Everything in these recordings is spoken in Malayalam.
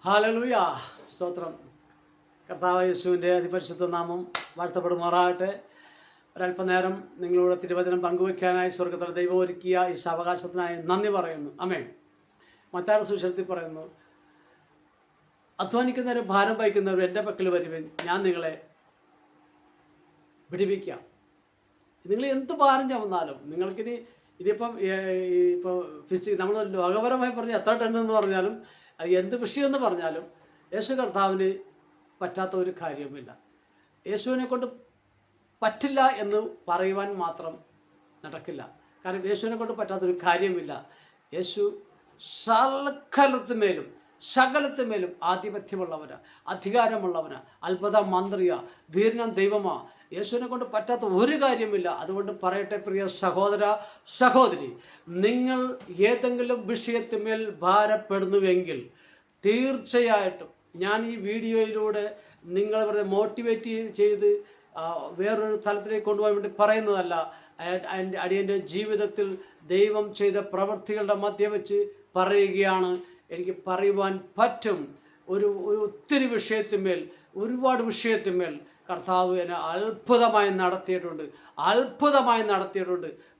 ഹല്ലേലൂയ. സ്തോത്രം. കർത്താവ് യേശുവിൻ്റെ അതിപരിശുദ്ധ നാമം വാഴ്ത്തപ്പെടുമാറാകട്ടെ. ഒരല്പനേരം നിങ്ങളോട് തിരുവചനം പങ്കുവയ്ക്കാനായി സ്വർഗത്തിൽ ദൈവം ഒരുക്കിയ ഈ സാവകാശത്തിനായി നന്ദി പറയുന്നു. ആമേൻ. മത്തായിയുടെ സുവിശേഷത്തിൽ പറയുന്നു, അധ്വാനിക്കുന്നവരും ഭാരം വഹിക്കുന്നവരും എൻ്റെ പക്കൽ വരുവിൻ, ഞാൻ നിങ്ങളെ വിടുവിക്കാം. നിങ്ങൾ എന്ത് ഭാരം ചുമന്നാലും നിങ്ങൾക്കിനി ഇനിയിപ്പം നമ്മൾ ലോകപരമായി പറഞ്ഞ് എത്ര ടണ്ണെന്ന് പറഞ്ഞാലും അത് എന്ത് വിഷയമെന്ന് പറഞ്ഞാലും യേശു കർത്താവിന് പറ്റാത്ത ഒരു കാര്യവുമില്ല. യേശുവിനെ കൊണ്ട് പറ്റില്ല എന്ന് പറയുവാൻ മാത്രം നടക്കില്ല. കാരണം യേശുവിനെ കൊണ്ട് പറ്റാത്തൊരു കാര്യമില്ല. യേശു സകലത്തിന്മേലും ആധിപത്യമുള്ളവനാ, അധികാരമുള്ളവനാ, അത്ഭുത മന്ത്രിയാ, വീരനം ദൈവമാ. യേശുവിനെ കൊണ്ട് പറ്റാത്ത ഒരു കാര്യമില്ല. അതുകൊണ്ട് പറയട്ടെ പ്രിയ സഹോദര സഹോദരി, നിങ്ങൾ ഏതെങ്കിലും വിഷയത്തിന്മേൽ ഭാരപ്പെടുന്നുവെങ്കിൽ തീർച്ചയായിട്ടും ഞാൻ ഈ വീഡിയോയിലൂടെ നിങ്ങളെ വെറുതെ മോട്ടിവേറ്റ് ചെയ്ത് വേറൊരു തലത്തിലേക്ക് കൊണ്ടുപോകാൻ വേണ്ടി പറയുന്നതല്ല. അടിയൻ്റെ ജീവിതത്തിൽ ദൈവം ചെയ്ത പ്രവൃത്തികളുടെ മധ്യ വെച്ച് പറയുകയാണ്. എനിക്ക് പറയുവാൻ പറ്റും. ഒത്തിരി വിഷയത്തിന്മേൽ, ഒരുപാട് വിഷയത്തിന്മേൽ കർത്താവ് എന്നെ അത്ഭുതമായി നടത്തിയിട്ടുണ്ട്.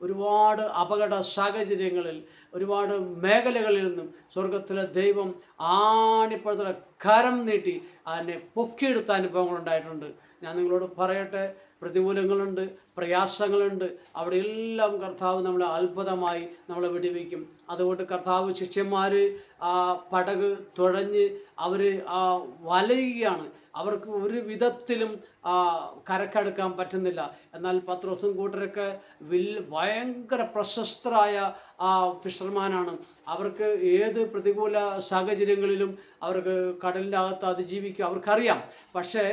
ഒരുപാട് അപകട സാഹചര്യങ്ങളിൽ, ഒരുപാട് മേഖലകളിൽ നിന്നും സ്വർഗത്തിലെ ദൈവം ആണിപ്പഴത്തിലെ കരം നീട്ടി അതിനെ പൊക്കിയെടുത്ത അനുഭവങ്ങളുണ്ടായിട്ടുണ്ട്. ഞാൻ നിങ്ങളോട് പറയട്ടെ, പ്രതികൂലങ്ങളുണ്ട്, പ്രയാസങ്ങളുണ്ട്, അവിടെ എല്ലാം കർത്താവ് നമ്മളെ അത്ഭുതമായി നമ്മളെ വിടുവിക്കും. അതുകൊണ്ട് കർത്താവ് ശിഷ്യന്മാർ പടക് തുഴഞ്ഞ് അവർ വലയുകയാണ്. അവർക്ക് ഒരു വിധത്തിലും കരക്കടുക്കാൻ പറ്റുന്നില്ല. എന്നാൽ പത്രോസും കൂട്ടരൊക്കെ ഭയങ്കര പ്രശസ്തരായ ഫിഷർമാനാണ്. അവർക്ക് ഏത് പ്രതികൂല സാഹചര്യങ്ങളിലും അവർക്ക് കടലിൻ്റെ അകത്ത് അതിജീവിക്കുക അവർക്കറിയാം. പക്ഷേ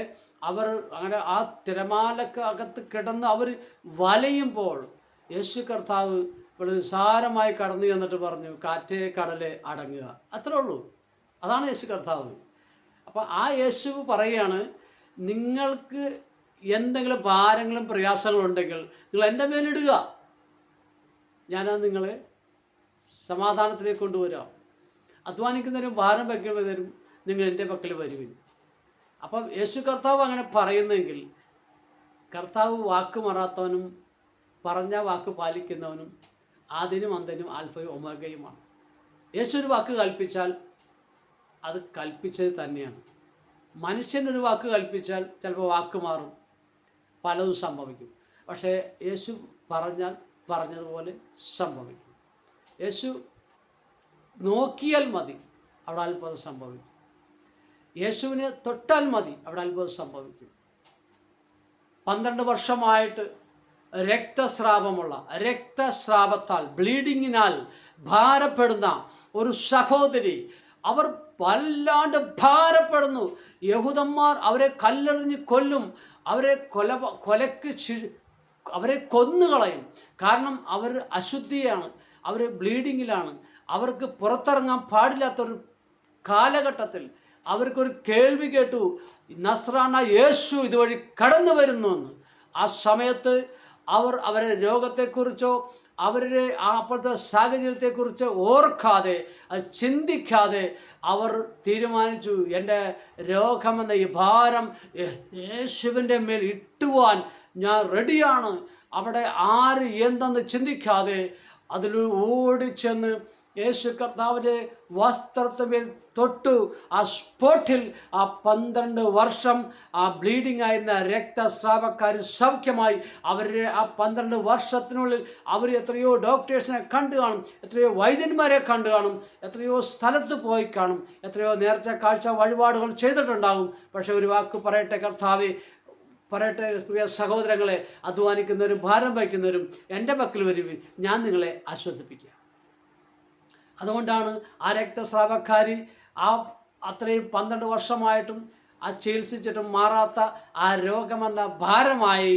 അവർ അങ്ങനെ ആ തിരമാലക്ക് അകത്ത് കിടന്ന് അവർ വലയുമ്പോൾ യേശു കർത്താവ് വളരെ നിസ്സാരമായി കടന്നു ചെന്നിട്ട് പറഞ്ഞു, കാറ്റേ കടലെ അടങ്ങുക. അത്രേ ഉള്ളൂ. അതാണ് യേശു കർത്താവ്. അപ്പോൾ ആ യേശു പറയുകയാണ്, നിങ്ങൾക്ക് എന്തെങ്കിലും ഭാരങ്ങളും പ്രയാസങ്ങളും ഉണ്ടെങ്കിൽ നിങ്ങൾ എൻ്റെ മേലിടുക, ഞാനത് നിങ്ങളെ സമാധാനത്തിലേക്ക് കൊണ്ടുവരാം. അധ്വാനിക്കുന്നതിനും ഭാരം വയ്ക്കുന്നതിനും നിങ്ങൾ എൻ്റെ പക്കൽ വരുവിൻ. അപ്പം യേശു കർത്താവ് അങ്ങനെ പറയുന്നെങ്കിൽ കർത്താവ് വാക്ക് മാറാത്തവനും പറഞ്ഞ വാക്ക് പാലിക്കുന്നവനും ആദിനും അന്തനും ആൽഫയും ഒമേഗയുമാണ്. യേശു ഒരു വാക്ക് കൽപ്പിച്ചാൽ അത് കൽപ്പിച്ചത് തന്നെയാണ്. മനുഷ്യനൊരു വാക്ക് കൽപ്പിച്ചാൽ ചിലപ്പോൾ വാക്ക് മാറും, പലതും സംഭവിക്കും. പക്ഷേ യേശു പറഞ്ഞാൽ പറഞ്ഞതുപോലെ സംഭവിക്കും. യേശു നോക്കിയാൽ മതി, അവിടെ അത്ഭുതം സംഭവിക്കും. യേശുവിനെ തൊട്ടാൽ മതി, അവിടെ അത്ഭുതം സംഭവിക്കും. 12 വർഷമായിട്ട് രക്തസ്രാവത്താൽ ബ്ലീഡിങ്ങിനാൽ ഭാരപ്പെടുന്ന ഒരു സഹോദരി, അവർ വല്ലാണ്ട് ഭാരപ്പെടുന്നു. യഹൂദന്മാർ അവരെ കല്ലെറിഞ്ഞ് കൊല്ലും, അവരെ കൊന്നുകളയും. കാരണം അവർ അശുദ്ധിയാണ്, അവർ ബ്ലീഡിങ്ങിലാണ്. അവർക്ക് പുറത്തിറങ്ങാൻ പാടില്ലാത്തൊരു കാലഘട്ടത്തിൽ അവർക്കൊരു കേൾവി കേട്ടു, നസ്രാന യേശു ഇതുവഴി കടന്നു വരുന്നു എന്ന്. ആ സമയത്ത് അവരെ രോഗത്തെക്കുറിച്ചോ അവരുടെ അപ്പോഴത്തെ സാഹചര്യത്തെക്കുറിച്ച് ഓർക്കാതെ, അത് ചിന്തിക്കാതെ അവർ തീരുമാനിച്ചു, എൻ്റെ രോഗമെന്ന ഈ ഭാരം യേശുവിൻ്റെ മേൽ ഇട്ടുവാൻ ഞാൻ റെഡിയാണ്. അവിടെ ആര് എന്തെന്ന് ചിന്തിക്കാതെ അതിൽ ഓടിച്ചെന്ന് യേശു കർത്താവിൻ്റെ വസ്ത്രത്തിന്മേൽ തൊട്ടു. ആ സ്പോട്ടിൽ ആ 12 വർഷം ആ ബ്ലീഡിംഗ് ആയിരുന്ന രക്തസ്രാവക്കാർ സൗഖ്യമായി. അവരുടെ ആ 12 വർഷത്തിനുള്ളിൽ അവർ എത്രയോ ഡോക്ടേഴ്സിനെ കണ്ടു കാണും, എത്രയോ വൈദ്യന്മാരെ കണ്ടു കാണും, എത്രയോ സ്ഥലത്ത് പോയി കാണും, എത്രയോ നേർച്ച കാഴ്ച വഴിപാടുകൾ ചെയ്തിട്ടുണ്ടാകും. പക്ഷെ ഒരു വാക്ക് പറയട്ടെ കർത്താവേ, പറയട്ടെ പ്രിയ സഹോദരങ്ങളെ, അധ്വാനിക്കുന്നവരും ഭാരം വഹിക്കുന്നവരും എൻ്റെ പക്കൽ വരുവിൻ, ഞാൻ നിങ്ങളെ ആശ്വസിപ്പിക്കുക. അതുകൊണ്ടാണ് ആ രക്തസ്രാവക്കാരി അത്രയും 12 വർഷമായിട്ടും ആ ചികിത്സിച്ചിട്ടും മാറാത്ത ആ രോഗമെന്ന ഭാരമായി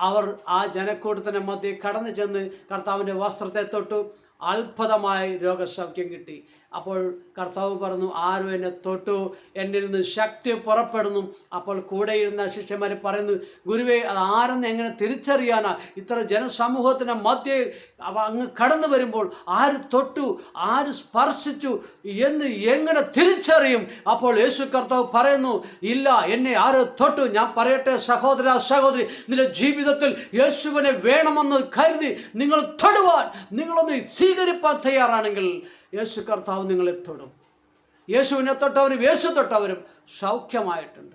അവർ ആ ജനക്കൂട്ടത്തിൻ്റെ മധ്യേ കടന്നു ചെന്ന് കർത്താവിൻ്റെ വസ്ത്രത്തെ തൊട്ടു. അത്ഭുതമായി രോഗസൗഖ്യം കിട്ടി. അപ്പോൾ കർത്താവ് പറഞ്ഞു, ആരും എന്നെ തൊട്ടു, എന്നിൽ നിന്ന് ശക്തി പുറപ്പെടുന്നു. അപ്പോൾ കൂടെ ഇരുന്ന ശിഷ്യന്മാർ പറയുന്നു, ഗുരുവേ, അത് ആരെന്ന് എങ്ങനെ തിരിച്ചറിയാനാ? ഇത്ര ജനസമൂഹത്തിന് മധ്യേ അങ്ങ് കടന്നു വരുമ്പോൾ ആര് തൊട്ടു, ആര് സ്പർശിച്ചു എന്ന് എങ്ങനെ തിരിച്ചറിയും? അപ്പോൾ യേശു കർത്താവ് പറയുന്നു, ഇല്ല, എന്നെ ആര് തൊട്ടു? ഞാൻ പറയട്ടെ സഹോദര സഹോദരി, നിന്റെ ജീവിതത്തിൽ യേശുവിനെ വേണമെന്ന് കരുതി നിങ്ങൾ തൊടുവാൻ, നിങ്ങളൊന്ന് സ്വീകരിപ്പാൻ തയ്യാറാണെങ്കിൽ യേശു കർത്താവ് നിങ്ങളെ തൊടും. യേശുവിനെ തൊട്ടവരും യേശു തൊട്ടവരും സൗഖ്യമായിട്ടുണ്ട്.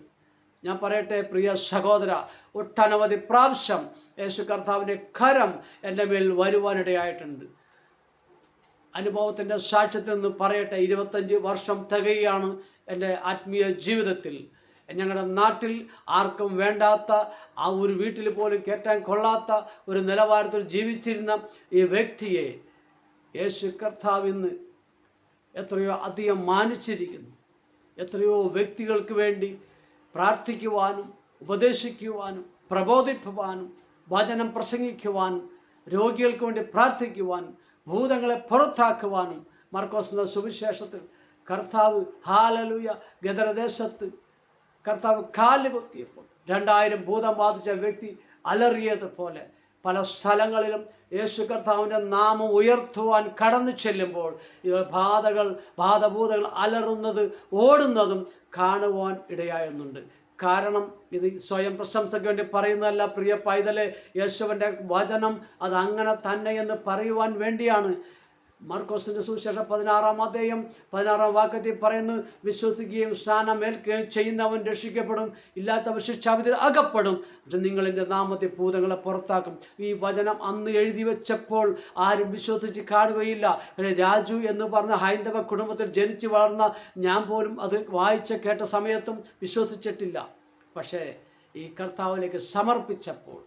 ഞാൻ പറയട്ടെ പ്രിയ സഹോദര, ഒട്ടനവധി പ്രാവശ്യം യേശു കർത്താവിൻ്റെ കരം എൻ്റെ മേൽ വരുവാനിടയായിട്ടുണ്ട്. അനുഭവത്തിൻ്റെ സാക്ഷ്യത്തിൽ നിന്ന് പറയട്ടെ, 25 വർഷം തികയാണ് എൻ്റെ ആത്മീയ ജീവിതത്തിൽ. ഞങ്ങളുടെ നാട്ടിൽ ആർക്കും വേണ്ടാത്ത, ആ ഒരു വീട്ടിൽ പോലും കയറ്റാൻ കൊള്ളാത്ത ഒരു നിലവാരത്തിൽ ജീവിച്ചിരുന്ന ഈ വ്യക്തിയെ യേശു കർത്താവ് ഇന്ന് എത്രയോ അധികം മാനിച്ചിരിക്കുന്നു. എത്രയോ വ്യക്തികൾക്ക് വേണ്ടി പ്രാർത്ഥിക്കുവാനും ഉപദേശിക്കുവാനും പ്രബോധിപ്പിക്കുവാനും വചനം പ്രസംഗിക്കുവാനും രോഗികൾക്ക് വേണ്ടി പ്രാർത്ഥിക്കുവാനും ഭൂതങ്ങളെ പുറത്താക്കുവാനും മർക്കോസിന്റെ സുവിശേഷത്തിൽ കർത്താവ് ഹല്ലേലൂയ ഗദരദേശത്ത് കർത്താവ് കാല് കുത്തിയപ്പോൾ 2000 ഭൂതം ബാധിച്ച വ്യക്തി അലറിയതുപോലെ പല സ്ഥലങ്ങളിലും യേശു കർത്താവിൻ്റെ നാമം ഉയർത്തുവാൻ കടന്നു ചെല്ലുമ്പോൾ ബാധഭൂതകൾ അലറുന്നത് ഓടുന്നതും കാണുവാൻ ഇടയാകുന്നുണ്ട്. കാരണം ഇത് സ്വയം പ്രശംസയ്ക്ക് വേണ്ടി പറയുന്നതല്ല പ്രിയ പൈതലെ, യേശുവിൻ്റെ വചനം അത് അങ്ങനെ തന്നെ എന്ന് പറയുവാൻ വേണ്ടിയാണ്. മർക്കോസിന്റെ സുവിശേഷം 16-ാം അധ്യായം 16-ാം വാക്യത്തിൽ പറയുന്നു, വിശ്വസിക്കുകയും സ്നാനമേൽക്കുകയും ചെയ്യുന്നവൻ രക്ഷിക്കപ്പെടും, ഇല്ലാത്തവർ ശിക്ഷാവിധിയിൽ അകപ്പെടും. പക്ഷെ നിങ്ങൾ എൻ്റെ നാമത്തെ ഭൂതങ്ങളെ പുറത്താക്കും. ഈ വചനം അന്ന് എഴുതി വെച്ചപ്പോൾ ആരും വിശ്വസിച്ച് കാണുകയില്ല. രാജു എന്ന് പറഞ്ഞ ഹൈന്ദവ കുടുംബത്തിൽ ജനിച്ചു വളർന്ന ഞാൻ പോലും അത് വായിച്ച് കേട്ട സമയത്തും വിശ്വസിച്ചിട്ടില്ല. പക്ഷേ ഈ കർത്താവിലേക്ക് സമർപ്പിച്ചപ്പോൾ,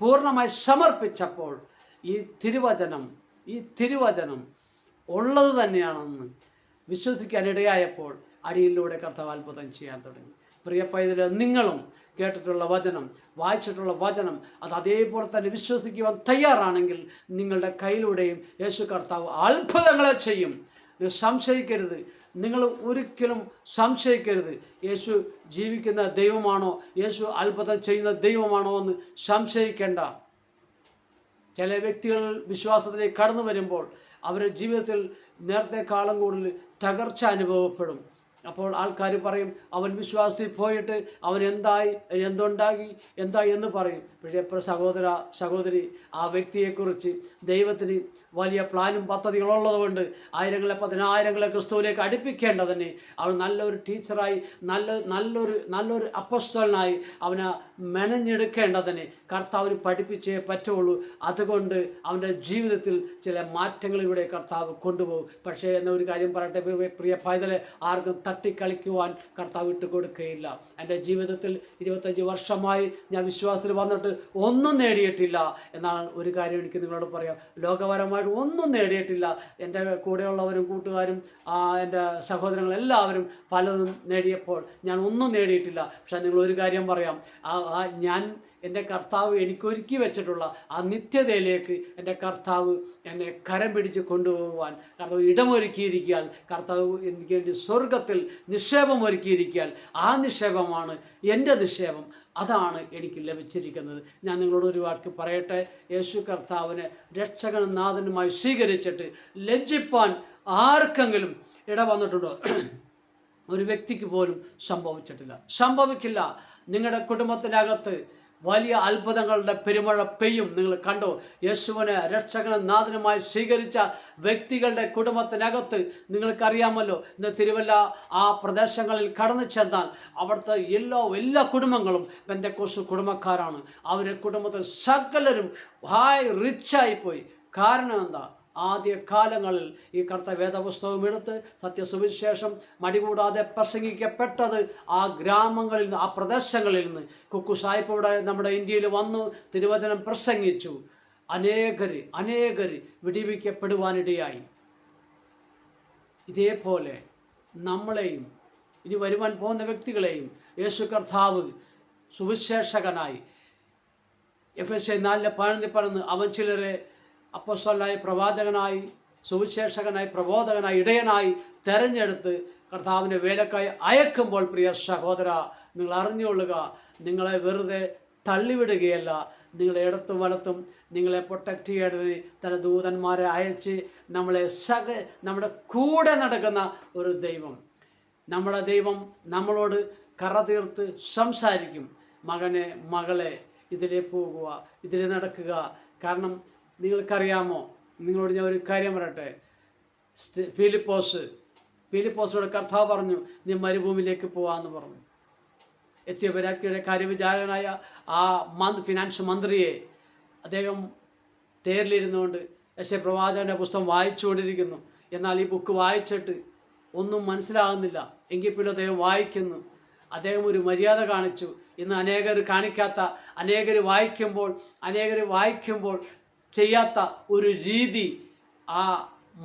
പൂർണ്ണമായി സമർപ്പിച്ചപ്പോൾ ഈ തിരുവചനം ഉള്ളത് തന്നെയാണെന്ന് വിശ്വസിക്കാനിടയായപ്പോൾ അടിയിലൂടെ കർത്താവ് അത്ഭുതം ചെയ്യാൻ തുടങ്ങി. പ്രിയ പൈതലേ, നിങ്ങളും കേട്ടിട്ടുള്ള വചനം, വായിച്ചിട്ടുള്ള വചനം അത് അതേപോലെ തന്നെ വിശ്വസിക്കുവാൻ തയ്യാറാണെങ്കിൽ നിങ്ങളുടെ കയ്യിലൂടെയും യേശു കർത്താവ് അത്ഭുതങ്ങളെ ചെയ്യും. നിങ്ങൾ സംശയിക്കരുത്, നിങ്ങൾ ഒരിക്കലും സംശയിക്കരുത്. യേശു ജീവിക്കുന്ന ദൈവമാണോ, യേശു അത്ഭുതം ചെയ്യുന്ന ദൈവമാണോ എന്ന് സംശയിക്കേണ്ട. ചില വ്യക്തികൾ വിശ്വാസത്തിലേക്ക് കടന്നു വരുമ്പോൾ അവരുടെ ജീവിതത്തിൽ നേരത്തെക്കാളും കൂടുതൽ തകർച്ച അനുഭവപ്പെടും. അപ്പോൾ ആൾക്കാർ പറയും, അവൻ വിശ്വാസത്തിൽ പോയിട്ട് അവൻ എന്തുണ്ടായി എന്ന് പറയും. പക്ഷേ സഹോദര സഹോദരി, ആ വ്യക്തിയെക്കുറിച്ച് ദൈവത്തിന് വലിയ പ്ലാനും പദ്ധതികളുള്ളതുകൊണ്ട് ആയിരങ്ങളെ 10,000-ങ്ങളെ ക്രിസ്തുവിലേക്ക് അടുപ്പിക്കേണ്ടതന്നെ അവൻ നല്ലൊരു ടീച്ചറായി, നല്ലൊരു അപ്പോസ്തലനായി അവനെ മെനഞ്ഞെടുക്കേണ്ടതിന് കർത്താവിന് പഠിപ്പിച്ചേ പറ്റുള്ളൂ. അതുകൊണ്ട് അവൻ്റെ ജീവിതത്തിൽ ചില മാറ്റങ്ങളിലൂടെ കർത്താവ് കൊണ്ടുപോകും. പക്ഷേ എന്നൊരു കാര്യം പറയട്ടെ പ്രിയ പൈതലെ, ആർക്കും തട്ടിക്കളിക്കുവാൻ കർത്താവ് വിട്ടുകൊടുക്കുകയില്ല. എൻ്റെ ജീവിതത്തിൽ 25 വർഷമായി ഞാൻ വിശ്വാസത്തിൽ വന്നിട്ട് ഒന്നും നേടിയിട്ടില്ല. എന്നാൽ ഒരു കാര്യം എനിക്ക് നിങ്ങളോട് പറയാം, ലോകപരമായിട്ട് ഒന്നും നേടിയിട്ടില്ല. എൻ്റെ കൂടെയുള്ളവരും കൂട്ടുകാരും എൻ്റെ സഹോദരങ്ങൾ എല്ലാവരും പലതും നേടിയപ്പോൾ ഞാൻ ഒന്നും നേടിയിട്ടില്ല. പക്ഷേ നിങ്ങളൊരു കാര്യം പറയാം, എൻ്റെ കർത്താവ് എനിക്കൊരുക്കി വെച്ചിട്ടുള്ള ആ നിത്യതയിലേക്ക് എൻ്റെ കർത്താവ് എന്നെ കരം പിടിച്ച് കൊണ്ടുപോകുവാൻ കർത്താവ് ഇടമൊരുക്കിയിരിക്കാൻ, കർത്താവ് എനിക്ക് വേണ്ടി സ്വർഗത്തിൽ നിക്ഷേപം ഒരുക്കിയിരിക്കാൻ, ആ നിക്ഷേപമാണ് എൻ്റെ നിക്ഷേപം. അതാണ് എനിക്ക് ലഭിച്ചിരിക്കുന്നത്. ഞാൻ നിങ്ങളോടൊരു വാക്ക് പറയട്ടെ, യേശു കർത്താവിനെ രക്ഷകനും നാഥനുമായി സ്വീകരിച്ചിട്ട് ലജ്ജിപ്പാൻ ആർക്കെങ്കിലും ഇടവന്നിട്ടുണ്ടോ? ഒരു വ്യക്തിക്ക് പോലും സംഭവിക്കില്ല. നിങ്ങളുടെ കുടുംബത്തിനകത്ത് വലിയ അത്ഭുതങ്ങളുടെ പെരുമഴ പെയ്യും. നിങ്ങൾ കണ്ടോ? യേശുവിനെ രക്ഷകനും നാഥനുമായി സ്വീകരിച്ച വ്യക്തികളുടെ കുടുംബത്തിനകത്ത് നിങ്ങൾക്കറിയാമല്ലോ, ഇന്ന് തിരുവല്ല ആ പ്രദേശങ്ങളിൽ കടന്നു ചെന്നാൽ അവിടുത്തെ എല്ലാ കുടുംബങ്ങളും പെന്തക്കോസ്ത് കുടുംബക്കാരാണ്. അവരുടെ കുടുംബത്തിൽ സകലരും റിച്ചായിപ്പോയി. കാരണം എന്താ? ആദ്യ കാലങ്ങളിൽ ഈ കർത്ത വേദപുസ്തകം എടുത്ത് സത്യസുവിശേഷം മടികൂടാതെ പ്രസംഗിക്കപ്പെട്ടത് ആ ഗ്രാമങ്ങളിൽ നിന്ന്, ആ പ്രദേശങ്ങളിൽ നിന്ന്. കുക്കു സാഹിബ് ഇവിടെ നമ്മുടെ ഇന്ത്യയിൽ വന്നു തിരുവചനം പ്രസംഗിച്ചു. അനേകര് വിടിവിക്കപ്പെടുവാനിടയായി. ഇതേപോലെ നമ്മളെയും ഇനി വരുവാൻ പോകുന്ന വ്യക്തികളെയും യേശു കർത്താവ് സുവിശേഷകനായി എഫെസ്യ 4:11 പറഞ്ഞ് അവൻ ചിലരെ അപ്പോസ്തലനായി, പ്രവാചകനായി, സുവിശേഷകനായി, പ്രബോധകനായി, ഇടയനായി തെരഞ്ഞെടുത്ത് കർത്താവിൻ്റെ വേലക്കായി അയക്കുമ്പോൾ, പ്രിയ സഹോദര, നിങ്ങൾ അറിഞ്ഞുകൊള്ളുക, നിങ്ങളെ വെറുതെ തള്ളിവിടുകയല്ല, നിങ്ങളെ ഇടത്തും വലത്തും നിങ്ങളെ പ്രൊട്ടക്റ്റ് ചെയ്യാൻ തന്റെ ദൂതന്മാരെ അയച്ച് നമ്മുടെ കൂടെ നടക്കുന്ന ഒരു ദൈവം. നമ്മുടെ ദൈവം നമ്മളോട് കറ തീർത്ത് സംസാരിക്കും. മകനെ, മകളെ, ഇതിലേ പോകുക, ഇതിലേ നടക്കുക. കാരണം നിങ്ങൾക്കറിയാമോ, നിങ്ങളോട് ഞാൻ ഒരു കാര്യം പറയട്ടെ. ഫിലിപ്പോസോട് കർത്താവ് പറഞ്ഞു, നീ മരുഭൂമിയിലേക്ക് പോവാന്ന് പറഞ്ഞു. എത്യോപ്യയുടെ കാര്യവിചാരകനായ ആ ഫിനാൻസ് മന്ത്രിയെ അദ്ദേഹം തേരിലിരുന്നുകൊണ്ട് യെശയ്യാ പുസ്തകം വായിച്ചുകൊണ്ടിരിക്കുന്നു. എന്നാൽ ഈ ബുക്ക് വായിച്ചിട്ട് ഒന്നും മനസ്സിലാകുന്നില്ല. എങ്കിൽ പോലും അദ്ദേഹം വായിക്കുന്നു. അദ്ദേഹം ഒരു മര്യാദ കാണിച്ചു. ഇന്ന് അനേകർ കാണിക്കാത്ത, അനേകർ വായിക്കുമ്പോൾ ചെയ്യാത്ത ഒരു രീതി ആ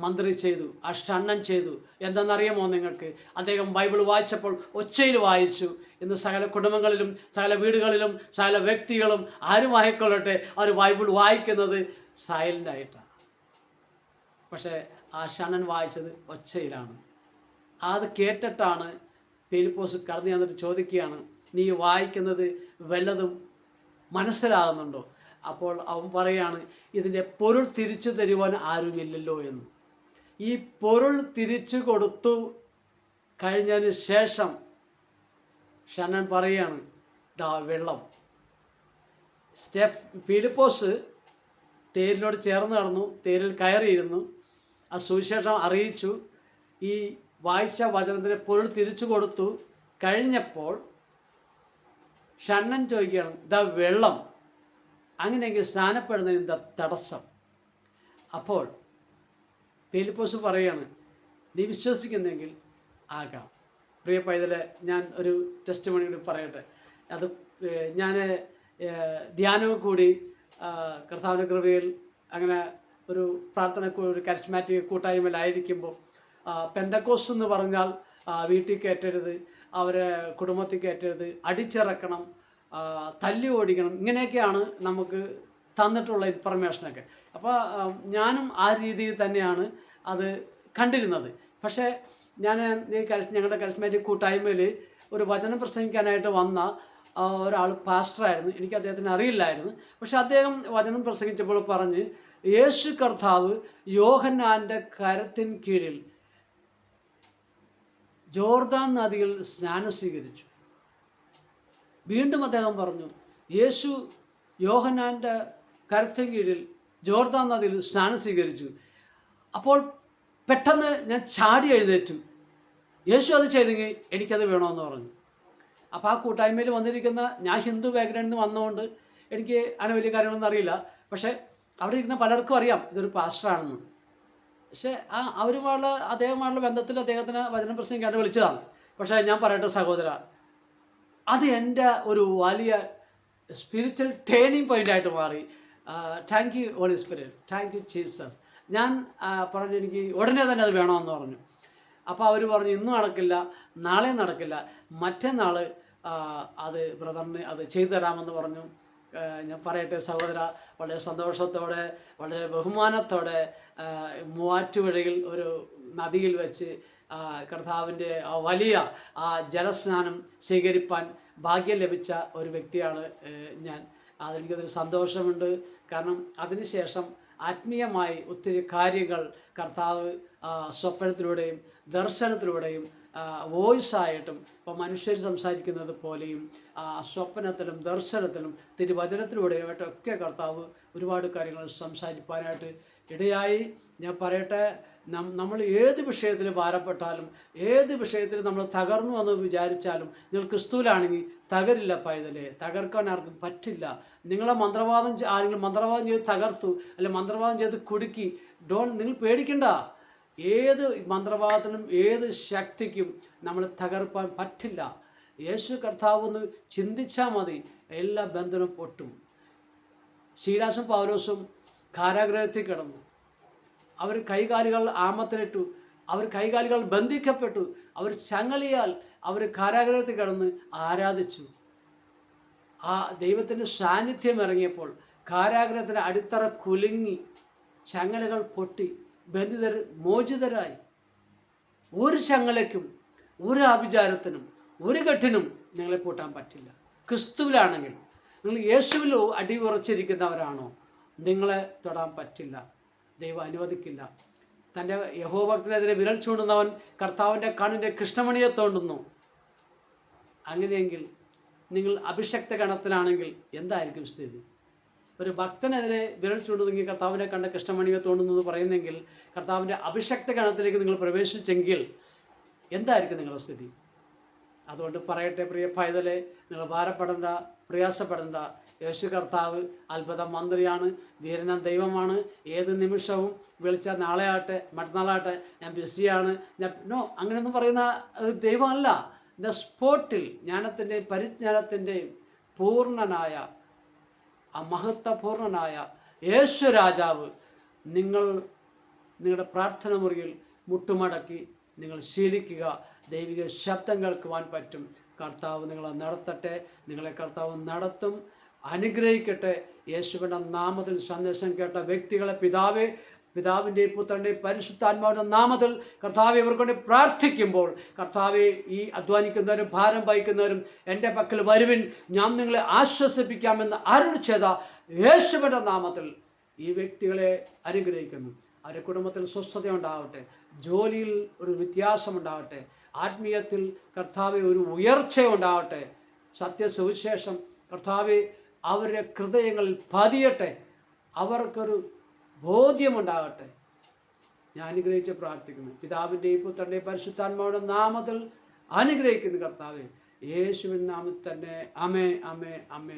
മന്ത്രി ചെയ്തു, ആ ഷണ്ണൻ ചെയ്തു. എന്തെന്നറിയാമോ നിങ്ങൾക്ക്? അദ്ദേഹം ബൈബിൾ വായിച്ചപ്പോൾ ഒച്ചയിൽ വായിച്ചു. ഇന്ന് സകല കുടുംബങ്ങളിലും, സകല വീടുകളിലും, സകല വ്യക്തികളും ആരും ആയിക്കൊള്ളട്ടെ, അവർ ബൈബിൾ വായിക്കുന്നത് സൈലൻ്റായിട്ടാണ്. പക്ഷേ ആ ഷണ്ണൻ വായിച്ചത് ഒച്ചയിലാണ്. അത് കേട്ടിട്ടാണ് ഫിലിപ്പോസ് കടന്നു ചെന്നിട്ട് ചോദിക്കുകയാണ്, നീ വായിക്കുന്നത് വല്ലതും മനസ്സിലാകുന്നുണ്ടോ? അപ്പോൾ അവൻ പറയാണ്, ഇതിൻ്റെ പൊരുൾ തിരിച്ചു തരുവാൻ ആരുമില്ലല്ലോ എന്ന്. ഈ പൊരുൾ തിരിച്ചു കൊടുത്തു കഴിഞ്ഞതിന് ശേഷം ഷണ്ണൻ പറയാണ്, ദാ വെള്ളം. ഫിലിപ്പോസ് തേരിനോട് ചേർന്ന് നടന്നു, തേരിൽ കയറിയിരുന്നു, ആ സുവിശേഷം അറിയിച്ചു, ഈ വായിച്ച വചനത്തിന് പൊരുൾ തിരിച്ചു കൊടുത്തു കഴിഞ്ഞപ്പോൾ ഷണ്ണൻ ചോദിക്കുകയാണ്, ദാ വെള്ളം, അങ്ങനെയെങ്കിൽ സ്നാനപ്പെടുന്നതിന് എന്താ തടസ്സം? അപ്പോൾ ഫിലിപ്പോസ് പറയാണ്, നീ വിശ്വസിക്കുന്നെങ്കിൽ ആകാം. പ്രിയ പൈതലെ, ഞാൻ ഒരു ടെസ്റ്റ് മണി കൂടി പറയട്ടെ. അത് ഞാൻ ധ്യാനവും കൂടി കർത്താവിൻ്റെ കൃപയിൽ അങ്ങനെ ഒരു ഒരു കരിസ്മാറ്റിക് കൂട്ടായ്മയിലായിരിക്കുമ്പോൾ, പെന്തക്കോസ് എന്ന് പറഞ്ഞാൽ വീട്ടിൽ കയറ്റരുത്, അവരെ കുടുംബത്തിൽ കയറ്റരുത്, അടിച്ചിറക്കണം, തല്ലി ഓടിക്കണം, ഇങ്ങനെയൊക്കെയാണ് നമുക്ക് തന്നിട്ടുള്ള ഇൻഫർമേഷനൊക്കെ. അപ്പോൾ ഞാനും ആ രീതിയിൽ തന്നെയാണ് അത് കണ്ടിരുന്നത്. പക്ഷേ ഞങ്ങളുടെ കരിസ്മാറ്റിക് കൂട്ടായ്മയിൽ ഒരു വചനം പ്രസംഗിക്കാനായിട്ട് വന്ന ഒരാൾ പാസ്റ്ററായിരുന്നു. എനിക്ക് അദ്ദേഹത്തിന് അറിയില്ലായിരുന്നു. പക്ഷെ അദ്ദേഹം വചനം പ്രസംഗിച്ചപ്പോൾ പറഞ്ഞ്, യേശു കർത്താവ് യോഹന്നാൻ്റെ കരത്തിൻ കീഴിൽ ജോർദാൻ നദിയിൽ സ്നാനം സ്വീകരിച്ചു. വീണ്ടും അദ്ദേഹം പറഞ്ഞു, യേശു യോഹന്നാൻ്റെ കരത്തിൻ കീഴിൽ ജോർദാൻ നദിയിൽ സ്നാനം സ്വീകരിച്ചു. അപ്പോൾ പെട്ടെന്ന് ഞാൻ ചാടി എഴുന്നേറ്റു. യേശു അത് ചെയ്തെങ്കിൽ എനിക്കത് വേണമെന്ന് പറഞ്ഞു. അപ്പോൾ ആ കൂട്ടായ്മയിൽ വന്നിരിക്കുന്ന, ഞാൻ ഹിന്ദു ബാക്ക്ഗ്രൗണ്ടിൽ നിന്ന് വന്നതുകൊണ്ട് എനിക്ക് അങ്ങനെ വലിയ കാര്യങ്ങളൊന്നും അറിയില്ല. പക്ഷേ അവിടെ ഇരുന്ന പലർക്കും അറിയാം ഇതൊരു പാസ്റ്ററാണെന്ന്. പക്ഷേ അദ്ദേഹമായുള്ള ബന്ധത്തിൽ അദ്ദേഹത്തിന് വചനം പ്രസംഗിക്കാണ്ട് വിളിച്ചതാണ്. പക്ഷേ ഞാൻ പറയട്ടെ സഹോദര, അത് എൻ്റെ ഒരു വലിയ സ്പിരിച്വൽ ടേണിംഗ് പോയിൻ്റായിട്ട് മാറി. Thank you holy spirit, thank you Jesus. ഞാൻ പറഞ്ഞു, എനിക്ക് ഉടനെ തന്നെ അത് വേണമെന്ന് പറഞ്ഞു. അപ്പോൾ അവർ പറഞ്ഞു, ഇന്നും നടക്കില്ല, നാളെ നടക്കില്ല, മറ്റന്നാൾ അത് ബ്രദറിന് അത് ചെയ്തു തരാമെന്ന് പറഞ്ഞു. ഞാൻ പറയട്ടെ സഹോദര, വളരെ സന്തോഷത്തോടെ, വളരെ ബഹുമാനത്തോടെ മൂവാറ്റുപുഴയിൽ ഒരു നദിയിൽ വെച്ച് കർത്താവിൻ്റെ വലിയ ജലസ്നാനം സ്വീകരിപ്പാൻ ഭാഗ്യം ലഭിച്ച ഒരു വ്യക്തിയാണ് ഞാൻ. അതെനിക്കതൊരു സന്തോഷമുണ്ട്. കാരണം അതിനുശേഷം ആത്മീയമായി ഒത്തിരി കാര്യങ്ങൾ കർത്താവ് സ്വപ്നത്തിലൂടെയും ദർശനത്തിലൂടെയും വോയിസായിട്ടും, ഇപ്പോൾ മനുഷ്യർ സംസാരിക്കുന്നത് പോലെയും സ്വപ്നത്തിലും ദർശനത്തിലും തിരുവചനത്തിലൂടെയുമായിട്ടൊക്കെ കർത്താവ് ഒരുപാട് കാര്യങ്ങൾ സംസാരിക്കാനായിട്ട് ഇടയായി. ഞാൻ പറയട്ടെ, നമ്മൾ ഏത് വിഷയത്തിൽ ഭാരപ്പെട്ടാലും, ഏത് വിഷയത്തിൽ നമ്മൾ തകർന്നു എന്ന് വിചാരിച്ചാലും, നിങ്ങൾ ക്രിസ്തുവിലാണെങ്കിൽ തകരില്ല പൈതലേ, തകർക്കാൻ ആർക്കും പറ്റില്ല. നിങ്ങളെ ആരെങ്കിലും മന്ത്രവാദം ചെയ്ത് തകർത്തു, അല്ലെങ്കിൽ മന്ത്രവാദം ചെയ്ത് കുടുക്കി, നിങ്ങൾ പേടിക്കണ്ട. ഏത് മന്ത്രവാദത്തിനും ഏത് ശക്തിക്കും നമ്മൾ തകർപ്പാൻ പറ്റില്ല. യേശു കർത്താവ് ഒന്ന് ചിന്തിച്ചാൽ മതി, എല്ലാ ബന്ധനവും പൊട്ടും. ശീലാസും പൗലോസും കാരാഗ്രഹത്തിൽ കിടന്നു. അവർ കൈകാലുകൾ ആമത്തിലിട്ടു, അവർ കൈകാലുകൾ ബന്ധിക്കപ്പെട്ടു, അവർ ചങ്ങലയാൽ അവർ കാരാഗ്രഹത്തിൽ കിടന്ന് ആരാധിച്ചു. ആ ദൈവത്തിൻ്റെ സാന്നിധ്യം ഇറങ്ങിയപ്പോൾ കാരാഗ്രഹത്തിൻ്റെ അടിത്തറ കുലുങ്ങി, ചങ്ങലകൾ പൊട്ടി, ബന്ധിതർ മോചിതരായി. ഒരു ചങ്ങലയ്ക്കും ഒരു ആഭിചാരത്തിനും ഒരു കെട്ടിനും നിങ്ങളെ പൂട്ടാൻ പറ്റില്ല. ക്രിസ്തുവിലാണെങ്കിൽ, നിങ്ങൾ യേശുവിൽ അടിയുറച്ചിരിക്കുന്നവരാണോ, നിങ്ങളെ തൊടാൻ പറ്റില്ല. ദൈവം അനുവദിക്കില്ല. തൻ്റെ യഹോഭക്തനെതിരെ വിരൽ ചൂണ്ടുന്നവൻ കർത്താവിൻ്റെ കണ്ണിൻ്റെ കൃഷ്ണമണിയെ തോണ്ടുന്നു. അങ്ങനെയെങ്കിൽ നിങ്ങൾ അഭിഷക്ത ഗണത്തിലാണെങ്കിൽ എന്തായിരിക്കും സ്ഥിതി? ഒരു ഭക്തനെതിരെ വിരൽ ചൂണ്ടുന്നെങ്കിൽ കർത്താവിനെ കണ്ട കൃഷ്ണമണിയെ തോണ്ടുന്നു എന്ന് പറയുന്നെങ്കിൽ, കർത്താവിൻ്റെ അഭിഷക്ത ഗണത്തിലേക്ക് നിങ്ങൾ പ്രവേശിച്ചെങ്കിൽ എന്തായിരിക്കും നിങ്ങളുടെ സ്ഥിതി? അതുകൊണ്ട് പറയട്ടെ പ്രിയ പൈതലെ, നിങ്ങൾ ഭാരപ്പെടേണ്ട, പ്രയാസപ്പെടേണ്ട. യേശു കർത്താവ് അത്ഭുത മന്ത്രിയാണ്, വീരനം ദൈവമാണ്. ഏത് നിമിഷവും വിളിച്ചാൽ നാളെ ആട്ടെ മറ്റന്നാളാട്ടെ ഞാൻ ബിസിയാണ്, അങ്ങനെയൊന്നും പറയുന്ന ദൈവമല്ല. ദ സ്പോട്ടിൽ ജ്ഞാനത്തിൻ്റെയും പരിജ്ഞാനത്തിൻ്റെയും പൂർണ്ണനായ മഹത്വപൂർണനായ യേശു രാജാവ് നിങ്ങളുടെ പ്രാർത്ഥന മുറിയിൽ മുട്ടുമടക്കി നിങ്ങൾ ശീലിക്കുക. ദൈവിക ശബ്ദം കേൾക്കുവാൻ പറ്റും. കർത്താവ് നിങ്ങളെ നടത്തട്ടെ, നിങ്ങളെ കർത്താവ് നടത്തും, അനുഗ്രഹിക്കട്ടെ. യേശുവിൻ്റെ നാമത്തിൽ സന്ദേശം കേട്ട വ്യക്തികളെ പിതാവിൻ്റെയും പുത്രൻ്റെയും പരിശുദ്ധാത്മാവിൻ്റെ നാമത്തിൽ കർത്താവെ ഇവർക്ക് വേണ്ടി പ്രാർത്ഥിക്കുമ്പോൾ, കർത്താവെ ഈ അധ്വാനിക്കുന്നവരും ഭാരം വഹിക്കുന്നവരും എൻ്റെ പക്കൽ വരുവിൻ, ഞാൻ നിങ്ങളെ ആശ്വസിപ്പിക്കാമെന്ന് അരുളി ചെയ്ത യേശുവിൻ്റെ നാമത്തിൽ ഈ വ്യക്തികളെ അനുഗ്രഹിക്കുന്നു. അവരുടെ കുടുംബത്തിൽ സ്വസ്ഥത ഉണ്ടാവട്ടെ, ജോലിയിൽ ഒരു വ്യത്യാസമുണ്ടാവട്ടെ, ആത്മീയത്തിൽ കർത്താവെ ഒരു ഉയർച്ച ഉണ്ടാവട്ടെ, സത്യസുവിശേഷം കർത്താവെ അവരുടെ ഹൃദയങ്ങളിൽ പതിയട്ടെ, അവർക്കൊരു ബോധ്യമുണ്ടാകട്ടെ. ഞാൻ അനുഗ്രഹിച്ച് പ്രാർത്ഥിക്കുന്നു. പിതാവിൻ്റെയും പുത്രൻ്റെയും പരിശുദ്ധാത്മാവിൻ്റെ നാമത്തിൽ അനുഗ്രഹിക്കുന്നു കർത്താവെ, യേശുവിൻ നാമത്തിൽ തന്നെ. ആമേൻ, ആമേൻ, ആമേൻ.